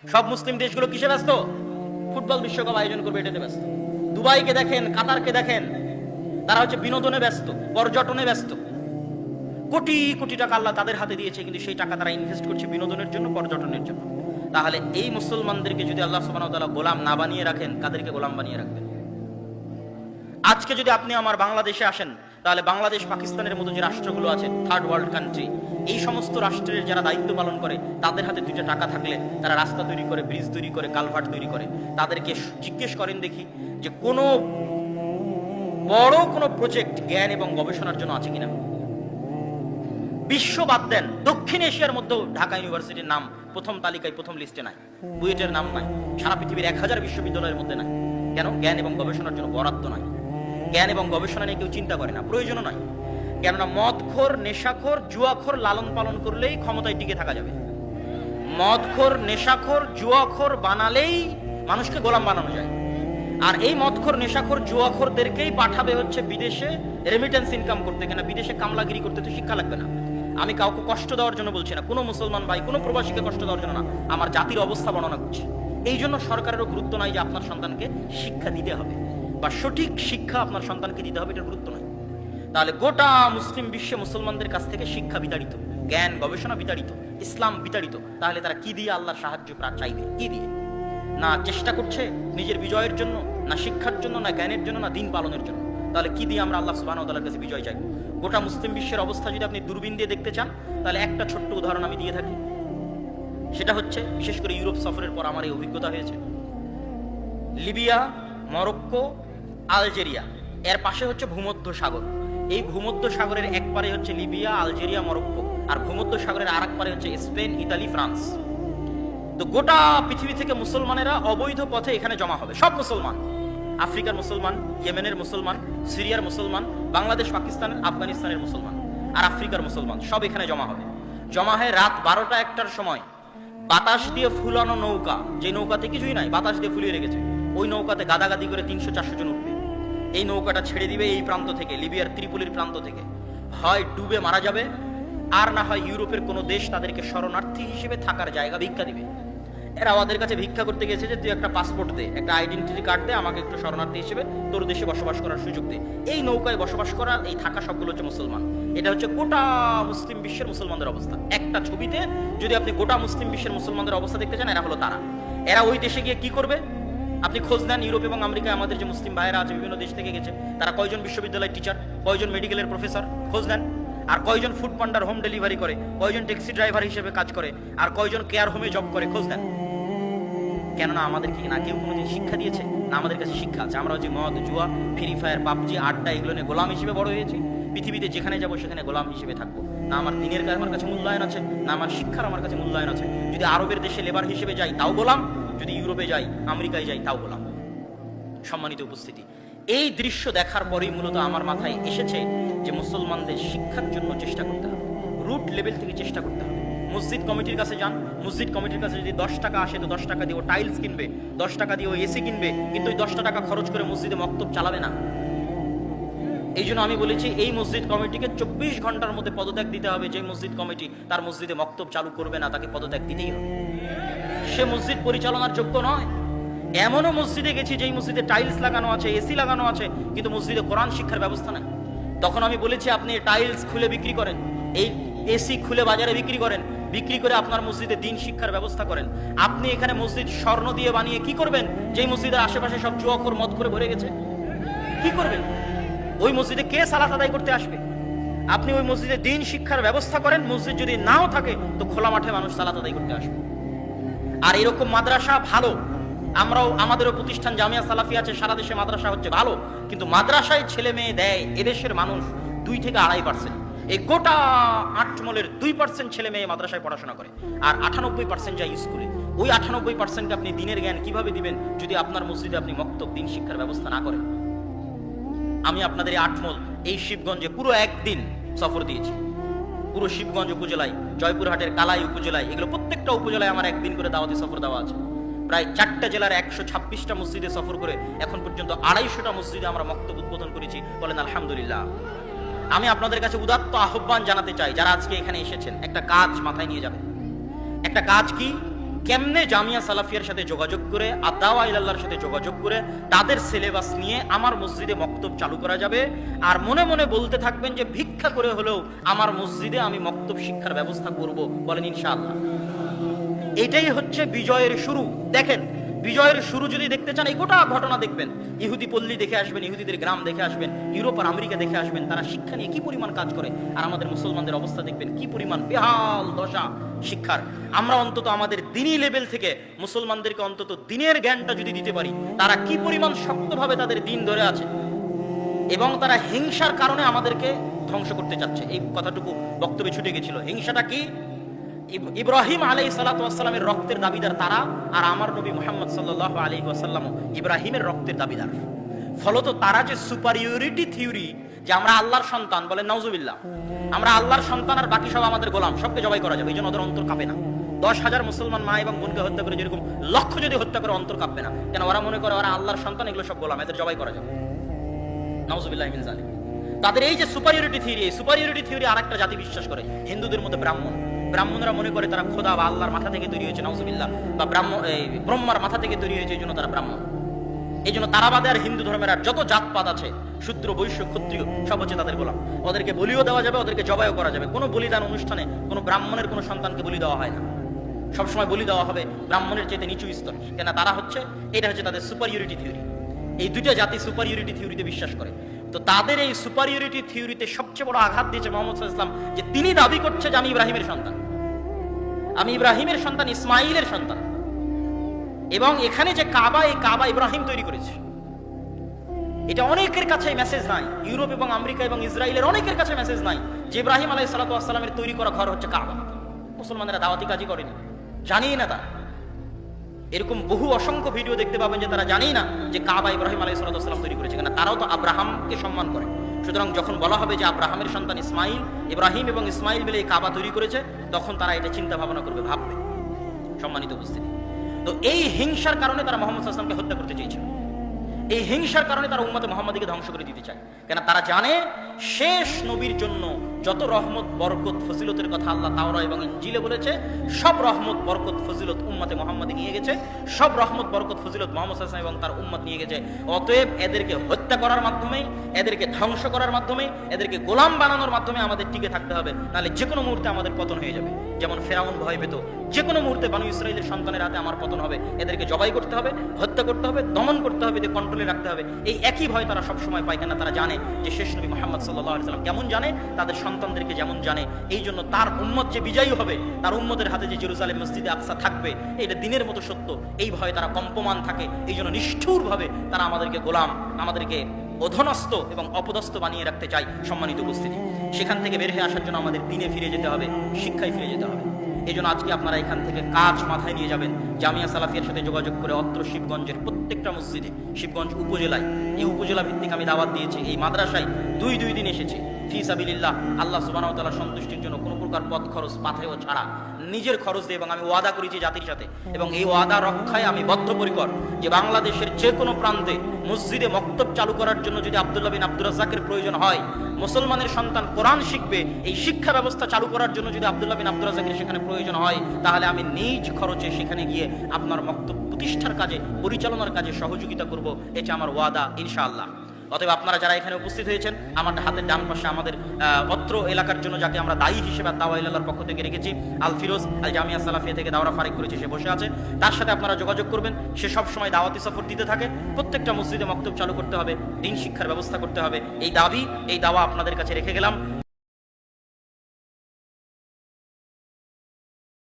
সব মুসলিম দেশগুলো কিসে ব্যস্ত? ফুটবল বিশ্বকাপ আয়োজন করবে এটাতে ব্যস্ত। দুবাইকে দেখেন, কাতারকে দেখেন, তারা হচ্ছে বিনোদনে ব্যস্ত, পর্যটনে ব্যস্ত। কোটি কোটি টাকা আল্লাহ তাদের হাতে দিয়েছে, কিন্তু সেই টাকা তারা ইনভেস্ট করছে বিনোদনের জন্য, পর্যটনের জন্য। তাহলে এই মুসলমানদেরকে যদি আল্লাহ সুবহানাহু ওয়া তাআলা গোলাম না বানিয়ে রাখেন, কাদেরকে গোলাম বানিয়ে রাখবেন? আজকে যদি আপনি আমার বাংলাদেশে আসেন, তাহলে বাংলাদেশ পাকিস্তানের মতো যে রাষ্ট্রগুলো আছে, থার্ড ওয়ার্ল্ড কান্ট্রি, এই সমস্ত রাষ্ট্রের যারা দায়িত্ব পালন করে, তাদের হাতে দুইটা টাকা থাকলে তারা রাস্তা তৈরি করে, ব্রিজ তৈরি করে, কালভার্ট তৈরি করে। তাদেরকে জিজ্ঞেস করেন দেখি যে কোনো বড় কোনো প্রজেক্ট জ্ঞান এবং গবেষণার জন্য আছে কিনা। বিশ্ব বাদ দেন, দক্ষিণ এশিয়ার মধ্যেও ঢাকা ইউনিভার্সিটির নাম প্রথম তালিকায়, প্রথম লিস্টে নাই, বুয়েটের নাম নাই, সারা পৃথিবীর 1000 বিশ্ববিদ্যালয়ের মধ্যে নাই। কেন? জ্ঞান এবং গবেষণার জন্য বরাদ্দ নাই। জ্ঞান এবং গবেষণা নিয়ে কেউ চিন্তা করে না, প্রয়োজনও নয়। কেননা মদখোর, নেশাখোর, জুয়াখোর লালন পালন করলেই ক্ষমতায় টিকে থাকা যাবে। মদখোর, নেশাখোর, জুয়াখোর বানালেই মানুষকে গোলাম বানানো যায়। আর এই মদখোর, নেশাখোর, জুয়াখোরদেরকেই পাঠাবে হচ্ছে বিদেশে রেমিটেন্স ইনকাম করতে। কেন? বিদেশে কামলাগিরি করতে তো শিক্ষা লাগবে না। আমি কাউকে কষ্ট দেওয়ার জন্য বলছি না, কোনো মুসলমান ভাই, কোনো প্রবাসীকে কষ্ট দেওয়ার জন্য না, আমার জাতির অবস্থা বর্ণনা করছি। এই জন্য সরকারেরও গুরুত্ব নাই যে আপনার সন্তানকে শিক্ষা দিতে হবে বা সঠিক শিক্ষা আপনার সন্তানকে দিতে হবে, এটার গুরুত্ব নাই। তাহলে গোটা মুসলিম বিশ্বে মুসলমানদের কাছ থেকে শিক্ষা বিতাড়িত, জ্ঞান গবেষণা বিতাড়িত, ইসলাম বিতাড়িত। তাহলে তারা কি দিয়ে আল্লাহর সাহায্য চাইবে? কি দিয়ে? না চেষ্টা করছে নিজের বিজয়ের জন্য, না শিক্ষার জন্য, না জ্ঞানের জন্য, না দিন পালনের জন্য। তাহলে কি দিয়ে আমরা আল্লাহ সুবহানাহু ওয়া তাআলার কাছে বিজয় চাইব? গোটা মুসলিম বিশ্বের অবস্থা যদি আপনি দূরবীন দিয়ে দেখতে চান, তাহলে একটা ছোট্ট উদাহরণ আমি দিয়ে থাকি। সেটা হচ্ছে, বিশেষ করে ইউরোপ সফরের পর আমার এই অভিজ্ঞতা হয়েছে। লিবিয়া, মরক্কো, আলজেরিয়া, এর পাশে হচ্ছে ভূমধ্য সাগর। এই ভূমধ্য সাগরের এক পারে হচ্ছে লিবিয়া, আলজেরিয়া, মরক্কো, আর ভূমধ্য সাগরের আর এক পারে হচ্ছে স্পেন, ইতালি, ফ্রান্স। তো গোটা পৃথিবী থেকে মুসলমানেরা অবৈধ পথে এখানে জমা হবে। সব মুসলমান, আফ্রিকার মুসলমান, ইয়েমেনের মুসলমান, সিরিয়ার মুসলমান, বাংলাদেশ, পাকিস্তানের, আফগানিস্তানের মুসলমান আর আফ্রিকার মুসলমান সব এখানে জমা হবে। জমা হয়ে রাত 12টা-1টার সময় বাতাস দিয়ে ফুলানো নৌকা, যে নৌকাতে কিছুই নাই, বাতাস দিয়ে ফুলিয়ে রেখেছে, ওই নৌকাতে গাদাগাদি করে 300-400 জন উঠবে। এই নৌকাটা ছেড়ে দিবে এই প্রান্ত থেকে, লিবিয়ার ত্রিপলির প্রান্ত থেকে। হয় ডুবে মারা যাবে, আর না হয় ইউরোপের কোনো দেশ তাদেরকে শরণার্থী হিসেবে থাকার জায়গা ভিক্ষা দিবে। এরা আমাদের কাছে ভিক্ষা করতে গেছে যে তুই একটা পাসপোর্ট দে, একটা আইডেন্টিটি কার্ড দে, আমাকে একটু শরণার্থী হিসেবে তোর দেশে বসবাস করার সুযোগ দে। এই নৌকায় বসবাস করা, এই থাকা সবগুলো হচ্ছে মুসলমান। এটা হচ্ছে গোটা মুসলিম বিশ্বের মুসলমানদের অবস্থা। একটা ছবিতে যদি আপনি গোটা মুসলিম বিশ্বের মুসলমানদের অবস্থা দেখতে চান, এরা হলো তারা। এরা ওই দেশে গিয়ে কি করবে? আপনি খোঁজ নেন, ইউরোপ এবং আমেরিকায় আমাদের যে মুসলিম ভাইয়েরা আছে বিভিন্ন দেশ থেকে গেছে, তারা কয়জন বিশ্ববিদ্যালয়ের টিচার, কয়জন মেডিকেলের প্রফেসর, খোঁজ নেন। আর কয়জন ফুড পান্ডার, হোম ডেলিভারি করে, কয়জন ট্যাক্সি ড্রাইভার হিসেবে কাজ করে, আর কয়জন কেয়ার হোমে জব করে, খোঁজ নেন। কেননা আমাদেরকে না কেউ কোনোদিন শিক্ষা দিয়েছে, না আমাদের কাছে শিক্ষা আছে। আমরা যে মদ, জুয়া, ফ্রি ফায়ার, পাবজি, আড্ডা, এগুলো নিয়ে গোলাম হিসেবে বড় হয়েছি। পৃথিবীতে যেখানে যাবো সেখানে গোলাম হিসেবে থাকবো। না আমার দিনের আমার কাছে মূল্যায়ন আছে, না আমার শিক্ষার আমার কাছে মূল্যায়ন আছে। যদি আরবের দেশে লেবার হিসেবে যাই তাও গোলাম, যদি ইউরোপে যাই, আমেরিকায় যাই, তাও গোলাম। সম্মানিত উপস্থিতি, এই দৃশ্য দেখার পরেই মূলত আমার মাথায় এসেছে যে মুসলমানদের শিক্ষার জন্য চেষ্টা করতে হবে, রুট লেভেল থেকে চেষ্টা করতে হবে। মসজিদ কমিটির কাছে যান, মসজিদ কমিটির কাছে যদি 10 টাকা আসে, তো 10 টাকা দিয়ে ও টাইলস কিনবে, 10 টাকা দিয়ে ও এসি কিনবে, কিন্তু ওই 10 টাকা খরচ করে মসজিদে মক্তব চালাবে না। এই জন্য আমি বলেছি এই মসজিদ কমিটিকে 24 ঘন্টার মধ্যে পদত্যাগ দিতে হবে। যে মসজিদ কমিটি তার মসজিদে মক্তব চালু করবে না, তাকে পদত্যাগ দিতেই হবে। সে মসজিদ পরিচালনার যোগ্য নয়। এমনও মসজিদে গেছি যেই মসজিদে টাইলস লাগানো আছে, এসি লাগানো আছে, কিন্তু মসজিদে কোরআন শিক্ষার ব্যবস্থা নাই। তখন আমি বলেছি আপনি টাইলস খুলে বিক্রি করেন, এই এসি খুলে বাজারে বিক্রি করেন, বিক্রি করে আপনার মসজিদে দিন শিক্ষার ব্যবস্থা করেন। আপনি এখানে মসজিদ স্বর্ণ দিয়ে বানিয়ে কি করবেন? যেই মসজিদের আশেপাশে সব জুয়াখোর, মদ করে ভরে গেছে, কি করবেন? ওই মসজিদে কে সালাত আদায় করতে আসবে? আপনি ওই মসজিদে দিন শিক্ষার ব্যবস্থা করেন। মসজিদ যদি নাও থাকে তো খোলা মাঠে মানুষ সালাত আদায় করতে আসবে। আর এরকম মাদ্রাসা ভালো, আমরাও আমাদেরও প্রতিষ্ঠান জামিয়া সালাফি আছে, সারা দেশে মাদ্রাসা হচ্ছে ভালো, কিন্তু মাদ্রাসায় ছেলে মেয়ে দেয় এদেশের মানুষ 2 থেকে 2.5%। এই গোটা আটমলের 2% ছেলে মেয়ে মাদ্রাসায় পড়াশোনা করে, আর 98% যায় স্কুলে। ওই 98%কে আপনি দিনের জ্ঞান কিভাবে দিবেন যদি আপনার মসজিদে আপনি মক্তব, দিন শিক্ষার ব্যবস্থা না করেন? আমি আপনাদের এই আটমল, এই শিবগঞ্জে পুরো একদিন সফর দিয়েছি। পুরো শিবগঞ্জ উপজেলায়, জয়পুরহাটের কালাই উপজেলায়, এগুলো প্রত্যেকটা উপজেলায় আমার একদিন করে দাওয়াতি সফর দেওয়া আছে। প্রায় 4টা জেলার 126টা মসজিদে সফর করে এখন পর্যন্ত 250টা মসজিদে আমরা মক্তব উদ্বোধন করেছি। বলেন আলহামদুলিল্লাহ। আমি আপনাদের কাছে উদাত্ত আহ্বান জানাতে চাই, যারা আজকে এখানে এসেছেন, একটা কাজ মাথায় নিয়ে যাবেন। একটা কাজ কি? কেমনে জামিয়া সালাফিয়ার সাথে যোগাযোগ করে আদাওয়া ইলাল্লাহর সাথে যোগাযোগ করে তাদের সিলেবাস নিয়ে আমার মসজিদে মক্তব চালু করা যাবে, আর মনে মনে বলতে থাকবেন যে ভিক্ষা করে হলেও আমার মসজিদে আমি মক্তব শিক্ষার ব্যবস্থা করব, বলেন ইনশাআল্লাহ। এটাই হচ্ছে বিজয়ের শুরু। দেখেন, বিজয়ের শুরু যদি দেখতে চান এই গোটা ঘটনা দেখবেন। ইহুদি পল্লী দেখে আসবেন, ইহুদিদের গ্রাম দেখে আসবেন, ইউরোপ আর আমেরিকা দেখে আসবেন, তারা শিক্ষা নিয়ে কি পরিমাণ কাজ করে, আর আমাদের মুসলমানদের অবস্থা দেখবেন কি পরিমাণ বেহাল দশা শিক্ষার। আমরা অন্তত আমাদের দিনী লেভেল থেকে মুসলমানদেরকে অন্তত দিনের জ্ঞানটা যদি দিতে পারি, তারা কি পরিমাণ শক্তভাবে তাদের দিন ধরে আছে, এবং তারা হিংসার কারণে আমাদেরকে ধ্বংস করতে চাচ্ছে। এই কথাটুকু বক্তব্যে ছুটে গেছিল। হিংসাটা কি? ইব্রাহিম আলাইহিস সালাতু ওয়াস সালামের রক্তের দাবিদার তারা, আর আমার নবী মুহাম্মদ সাল্লাল্লাহু আলাইহি ওয়াসাল্লাম ইব্রাহিমের রক্তের দাবিদার। ফলত তারা যে সুপারিয়রিটি থিওরি, যে আমরা আল্লাহর সন্তান, বলেন নাউজুবিল্লাহ, আমরা আল্লাহর সন্তান আর বাকি সব আমাদের গোলাম, সবকে জবাই করা যাবে, এই জন্য ওদের অন্তর কাঁপে না। 10,000 মুসলমান মা এবং বোনকে হত্যা করে যেরকম লক্ষ যদি হত্যা করে অন্তর কাঁপবে না, কেন? ওরা মনে করে ওরা আল্লাহর সন্তান, এগুলো সব গোলাম, এদের জবাই করা যাবে। নাউজুবিল্লাহ মিন যালিক। তাদের এই যে সুপারিয়রিটি থিওরি, এই সুপারিয়রিটি থিওরি আরেকটা জাতি বিশ্বাস করে, হিন্দুদের মধ্যে ব্রাহ্মণরা মনে করে তারা খোদা বা আল্লাহর মাথা থেকে তৈরি হয়েছে, নাউজুবিল্লাহ, বা ব্রহ্মার মাথা থেকে তৈরি হয়েছে, এই জন্য তারা ব্রাহ্মণ। এই জন্য তারাবাদে আর হিন্দু ধর্মের আর যত জাতপাত আছে, শূদ্র বৈশ্য ক্ষত্রিয়, সব হচ্ছে তাদের গোলাম। ওদেরকে বলিও দেওয়া যাবে, ওদেরকে জবাইও করা যাবে। কোনো বলিদান অনুষ্ঠানে কোনো ব্রাহ্মণের কোনো সন্তানকে বলি দেওয়া হয় না। সবসময় বলি দেওয়া হবে ব্রাহ্মণের চাইতে নিচু স্তর, কেন? তারা হচ্ছে, এটা হচ্ছে তাদের সুপারিয়রিটি থিওরি। এই দুইটা জাতি সুপারিয়রিটি থিওরিতে বিশ্বাস করে। তো তাদের এই সুপারিয়রিটি থিওরিতে সবচেয়ে বড় আঘাত দিয়েছে মুহাম্মদ সাল্লাল্লাহু আলাইহি ওয়াসাল্লাম, যে তিনি দাবি করছে যে আমি ইব্রাহিমের সন্তান, আমি ইব্রাহিমের সন্তান, ইসমাইলের সন্তান। এবং এখানে যে কাবা, এই কাবা ইব্রাহিম তৈরি করেছে। এটা অনেকের কাছে মেসেজ নাই, ইউরোপ এবং আমেরিকা এবং ইসরায়েলের অনেকের কাছে মেসেজ নাই যে ইব্রাহিম আলাইহিস সালাতু ওয়াস সালামের তৈরি করা ঘর হচ্ছে কাবা। মুসলমানেরা দাওয়াতি কাজই করেনি, জানেই না। তা এরকম বহু অসংখ্য ভিডিও দেখতে পাবেন যে তারা জানেই না যে কাবা ইব্রাহিম আলাইহিস সালাতু ওয়াস সালাম তৈরি করেছে, কেন? তারাও তো আব্রাহামকে সম্মান করে। সুতরাং যখন বলা হবে যে আব্রাহামের সন্তান ইসমাইল, ইব্রাহিম এবং ইসমাইল মিলে এই কাবা তৈরি করেছে, তখন তারা এটা চিন্তা ভাবনা করবে, ভাববে। সম্মানিত উপস্থিতি, তো এই হিংসার কারণে তারা মুহাম্মদ সাল্লাল্লাহু আলাইহি ওয়াসাল্লামকে হত্যা করতে চেয়েছিল। এই হিংসার কারণে তারা উম্মতে মুহাম্মাদীকে ধ্বংস করে দিতে চায়, কেন? তারা জানে শেষ নবীর জন্য যত রহমত, বরকত, ফজিলতের কথা আল্লাহ তাওরাত এবং ইনজিলে বলেছে, সব রহমত, বরকত, ফজিলত উম্মতে মুহাম্মাদী নিয়ে গেছে। সব রহমত, বরকত, ফজিলত মুহাম্মদ সাল্লাল্লাহু আলাইহি ওয়াসাল্লাম এবং তার উম্মত নিয়ে গেছে। অতএব এদেরকে হত্যা করার মাধ্যমে, এদেরকে ধ্বংস করার মাধ্যমে, এদেরকে গোলাম বানানোর মাধ্যমে আমাদের টিকে থাকতে হবে, নাহলে যে কোনো মুহূর্তে আমাদের পতন হয়ে যাবে। যেমন ফেরাউন ভয় পেত, যে কোনো মুহূর্তে বানু ইসরাইলের সন্তানের হাতে আমার পতন হবে, এদেরকে জবাই করতে হবে, হত্যা করতে হবে, দমন করতে হবে, এদের কন্ট্রোলে রাখতে হবে। এই একই ভয় তারা সবসময় পায়, কেন? তারা জানে যে শেষ নবী মুহাম্মদ সাল্লাল্লাহু আলাইহি ওয়াসাল্লাম কেমন জানে, তাদের সন্তানদেরকে যেমন জানে। এই জন্য তার উম্মত যে বিজয়ী হবে, তার উম্মতের হাতে যে জেরুজালেম মসজিদে আকসা থাকবে, এটা দিনের মতো সত্য। এই ভয়ে তারা কম্পমান থাকে। এই জন্য নিষ্ঠুরভাবে তারা আমাদেরকে গোলাম, আমাদেরকে অধনস্থ এবং অপদস্থ বানিয়ে রাখতে চায়। সম্মানিত উপস্থিতি, সেখান থেকে বের হয়ে আসার জন্য আমাদের দিনে ফিরে যেতে হবে, শিক্ষায় ফিরে যেতে হবে। এই জন্য আজকে আপনারা এখান থেকে কাজ মাথায় নিয়ে যাবেন, জামিয়া সালাফিয়ার সাথে যোগাযোগ করে অত্র শিবগঞ্জের প্রত্যেকটা মসজিদে, শিবগঞ্জ উপজেলায়, এই উপজেলা ভিত্তিক আমি দাওয়াত দিয়েছি। এই মাদ্রাসায় দুই দিন এসেছি ফি সাবিলিল্লাহ, আল্লাহ সুবহানাহু ওয়া তাআলার সন্তুষ্টির জন্য, কোনো প্রকার পথ খরচ পাথেয় ছাড়া, নিজের খরচ দিয়ে। এবং আমি ওয়াদা করেছি জাতির সাথে, এবং এই ওয়াদা রক্ষায় আমি বদ্ধপরিকর, যে বাংলাদেশের যে কোনো প্রান্তে মসজিদে মক্তব চালু করার জন্য যদি আব্দুল্লাহ বিন আব্দুর রাজ্জাকের প্রয়োজন হয়, মুসলমানের সন্তান কোরআন শিখবে, এই শিক্ষা ব্যবস্থা চালু করার জন্য যদি আব্দুল্লাহ বিন আব্দুর রাজ্জাকের সেখানে প্রয়োজন হয়, তাহলে আমি নিজ খরচে সেখানে গিয়ে আপনার মক্তব প্রতিষ্ঠার কাজে, পরিচালনার কাজে সহযোগিতা করব। এটা আমার ওয়াদা ইনশাআল্লাহ। অতএব আপনারা যারা এখানে উপস্থিত হয়েছেন, আমার হাতের ডান পাশে আমাদের অত্র এলাকার জন্য যাকে আমরা দায়ী হিসেবে দাওয়া ইলাল্লাহর পক্ষ থেকে রেখেছি, আল ফিরোজ, আল জামিয়া সালাফিয়া থেকে দাওরা ফারিক করেছে, সে বসে আছে। তার সাথে আপনারা যোগাযোগ করবেন। সে সব সময় দাওয়াতি সফর দিতে থাকে। প্রত্যেকটা মসজিদে মক্তব চালু করতে হবে, দিন শিক্ষার ব্যবস্থা করতে হবে। এই দাবি, এই দাওয়া আপনাদের কাছে রেখে গেলাম।